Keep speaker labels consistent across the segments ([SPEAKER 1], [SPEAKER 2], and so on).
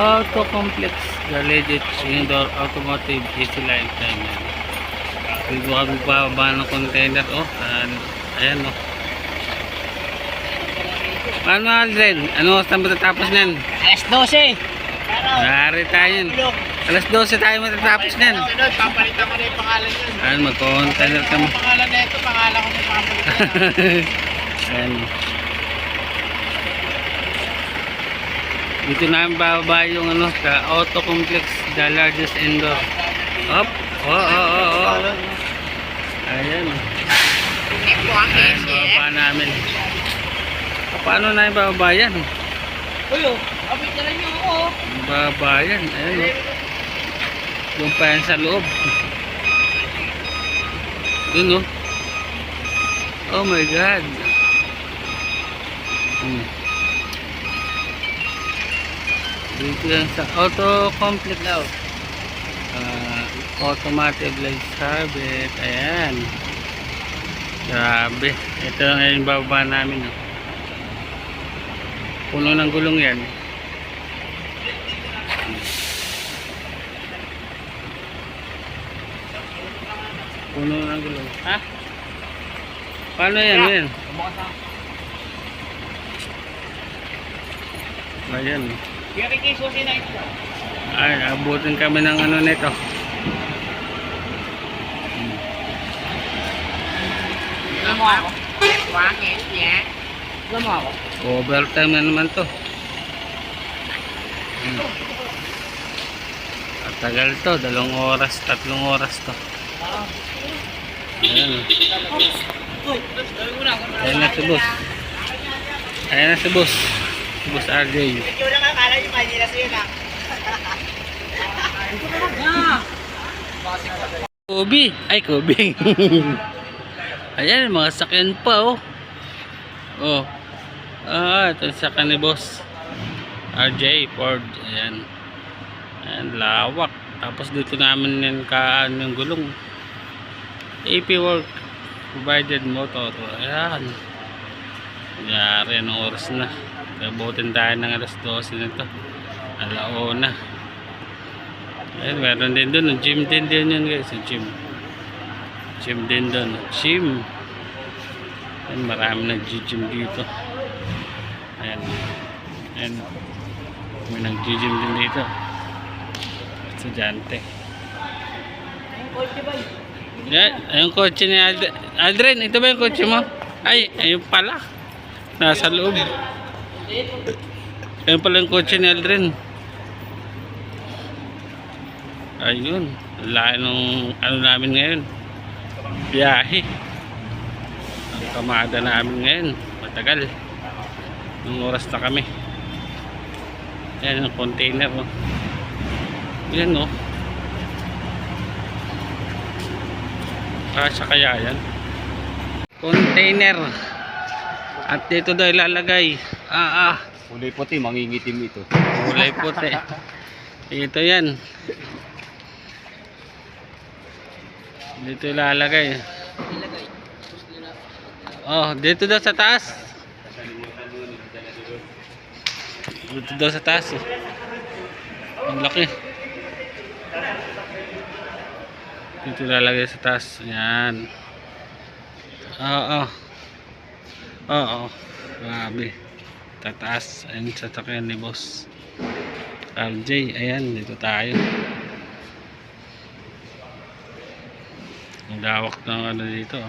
[SPEAKER 1] Auto Complex, the legit indoor automotive easy lifetime. Dito kami bababa ng container. Oh, ayan oh. Paano Aldrin? Ano oras na matatapos niyan?
[SPEAKER 2] Alas 12.
[SPEAKER 1] Nari tayo yan. Alas 12 tayo matatapos niyan.
[SPEAKER 2] Papalitan ko na yung pangalan yun.
[SPEAKER 1] Ayan, mag-container kami.
[SPEAKER 2] Pangalan na ito, pangalan ko na papalitan.
[SPEAKER 1] Ayan. Dito namin bababa yung ano, sa Auto Complex, the largest indoor. Up. Oh. Ayan. Ayan, bababa namin. Paano na yung bababa yan?
[SPEAKER 2] Uyo, kapit na lang yung ako.
[SPEAKER 1] Bababa yan. Ayan o. Doon pa yan sa loob. Doon o. Oh my God. Dito yan sa Auto Complex daw. Automatic light service. Ayan. Grabe. Ito lang yung bababa namin o. Puno ng gulong yan. Puno ng gulong. Ha? Paano yan? Ayan. Ay, abutin kami ng ano nito.
[SPEAKER 2] Alam mo ako? Wangin, yeah. Alam mo ako?
[SPEAKER 1] Overtime na naman to. At tagal to, 2 oras, 3 oras to. Ayan. Ayan na si boss. Ayan na si boss. Si boss RJ.
[SPEAKER 2] Ikaw na kakala yung Manila sa'yo na.
[SPEAKER 1] Kobe. Ay, Kobe. Ayan, mga sakyan pa oh. Oh. Ito sa ni boss RJ Ford. Ayan. Ayan, lawak. Tapos dito namin yung yung gulong. AP work provided motor. Ayan. Nangyari ng oras na. Nabutin tayo ng alas 12 nito. Alauna. Ayan, meron din doon. Gym din yun guys. Gym din doon. Gym. Ayan, marami nag-gym dito. Ayan. Ayan. May nag-gym din dito. Estudyante. Ayan, ayun kotse ni Aldrin. Ito ba yung kotse mo? Ay, ayun pala. Nasa loob. Ayun pala yung kotse ni Aldrin. Ayun. Lahat nung ano namin ngayon. Biyahe. Ang kamada namin ngayon. Matagal. Nung oras na kami. Yan ang container oh. Yan oh. Kasya kaya yan. Container. At dito daw ilalagay.
[SPEAKER 3] Kulay puti, mangingitim ito.
[SPEAKER 1] Kulay puti. Ito yan. Dito ilalagay. Oh, dito daw sa taas. Dito daw sa taas eh. Ang laki. Dito lalagay sa taas. Yan. Oo. Grabe. Tataas. Ayun sa takyan ni boss RJ. Ayan. Dito tayo. Ang lawak ng ano dito.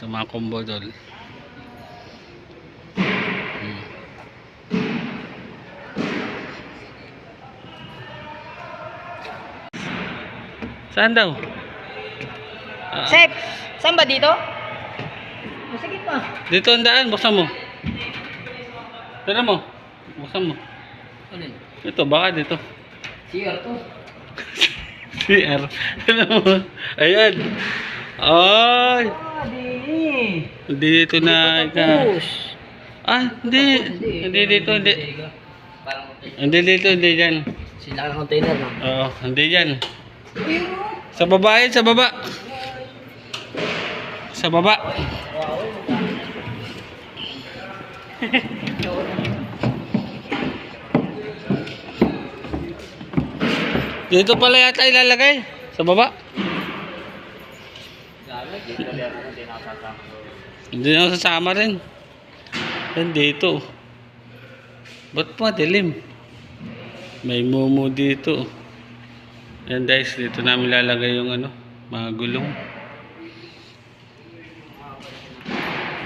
[SPEAKER 1] Sama akong bodol. Saan daw?
[SPEAKER 2] Sep, saan ba dito? Sige pa.
[SPEAKER 1] Dito ang daan, buksan mo. Tara mo. Buksan mo.
[SPEAKER 2] Ano yun?
[SPEAKER 1] Ito, baka dito.
[SPEAKER 2] CR to.
[SPEAKER 1] CR. Ayan. Ay. Hindi dito na hindi. Hindi dito, hindi. Hindi dito, hindi dyan.
[SPEAKER 2] Sila ang container no?
[SPEAKER 1] Oo, hindi dyan. Sa baba yan, sa baba. Sa baba. Dito pala yata ilalagay. Sa baba. Hindi na sasama rin. Yan dito. Ba't madilim? May mumu dito. Yan guys, dito namin lalagay yung ano, mga gulong.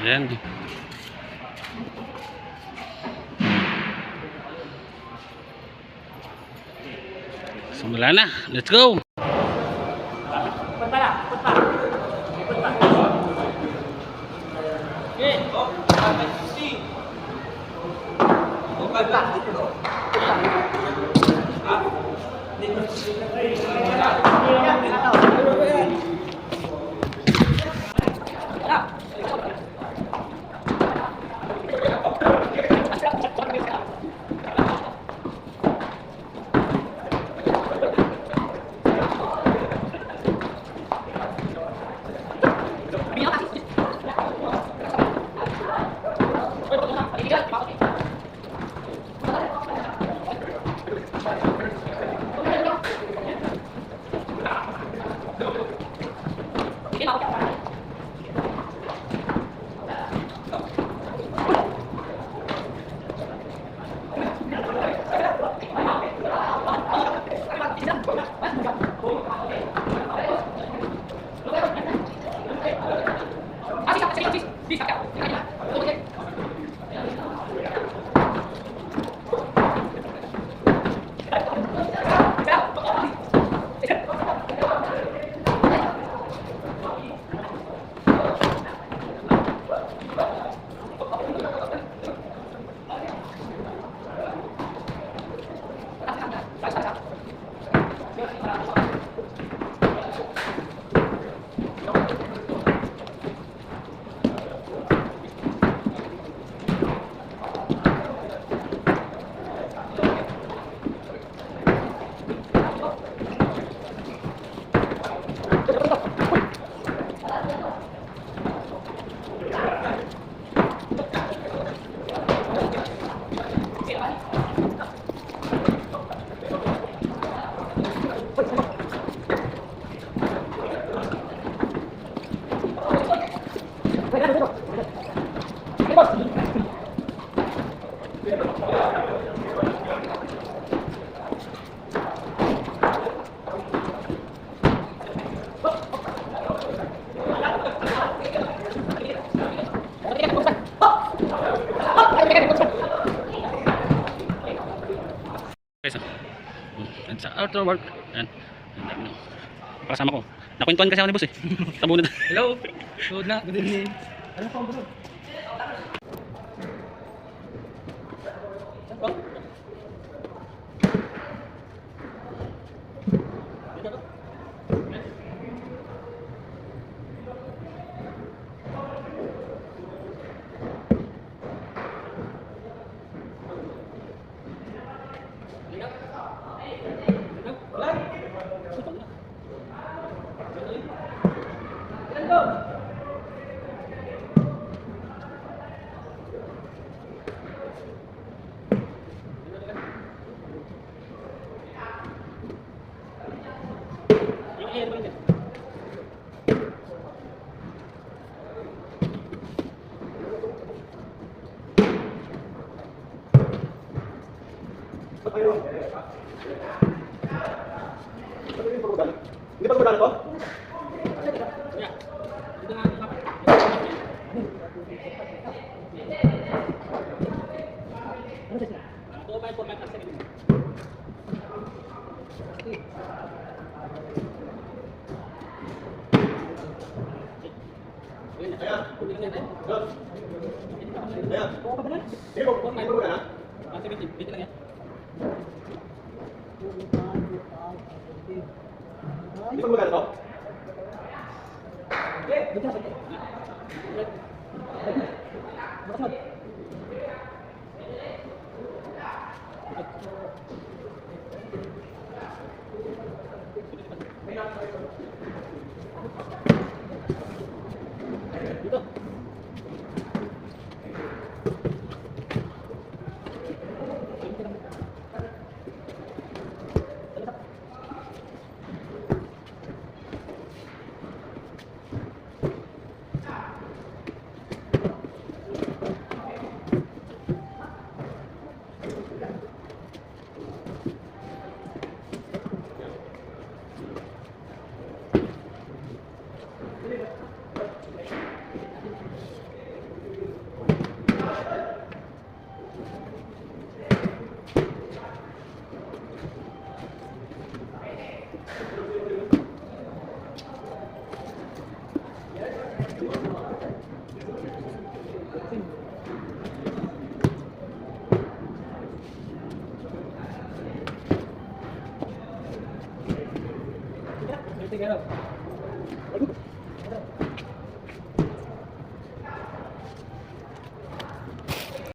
[SPEAKER 1] Yan. Simula na. Let's go! Guys, and sa outdoor work. Yan. Ang dami nung kasama ko. Nakwentuhan kasi ako ni boss eh. Tabunan. Hello. Good na. Good evening. Ano pa bro?
[SPEAKER 3] Hindi pa gumagana to? Hindi pa gumagana to? Dito.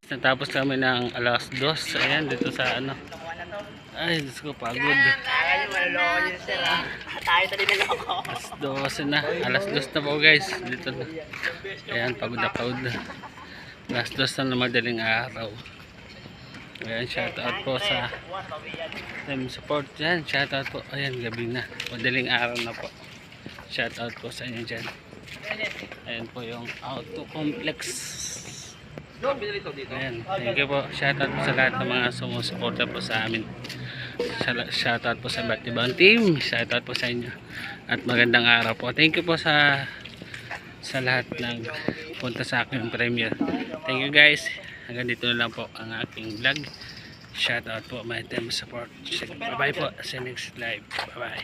[SPEAKER 1] Natapos kami ng alas 2. Ayan, dito sa ano. Ay, Diyos ko, pagod.
[SPEAKER 2] Kaya nyo, maloloko nyo sir ha. Tayo tali naloko.
[SPEAKER 1] Alas 12 na. Alas 2 na po guys. Dito na. Ayan, pagod na pagod na. Alas 2 na madaling araw. Ayan, shoutout po sa team support dyan. Shoutout po. Ayan, gabi na. Madaling araw na po. Shoutout po sa inyo dyan. Ayan po yung auto complex. Ayan, thank you po. Shoutout po sa lahat ng mga sumusuporta po sa amin. Shoutout po sa iba't ibang team. Shoutout po sa inyo. At magandang araw po. Thank you po sa lahat ng punta sa aking premiere. Thank you guys. Hanggang dito na lang po ang aking vlog. Shoutout po my team support. Bye bye po sa next live. Bye bye.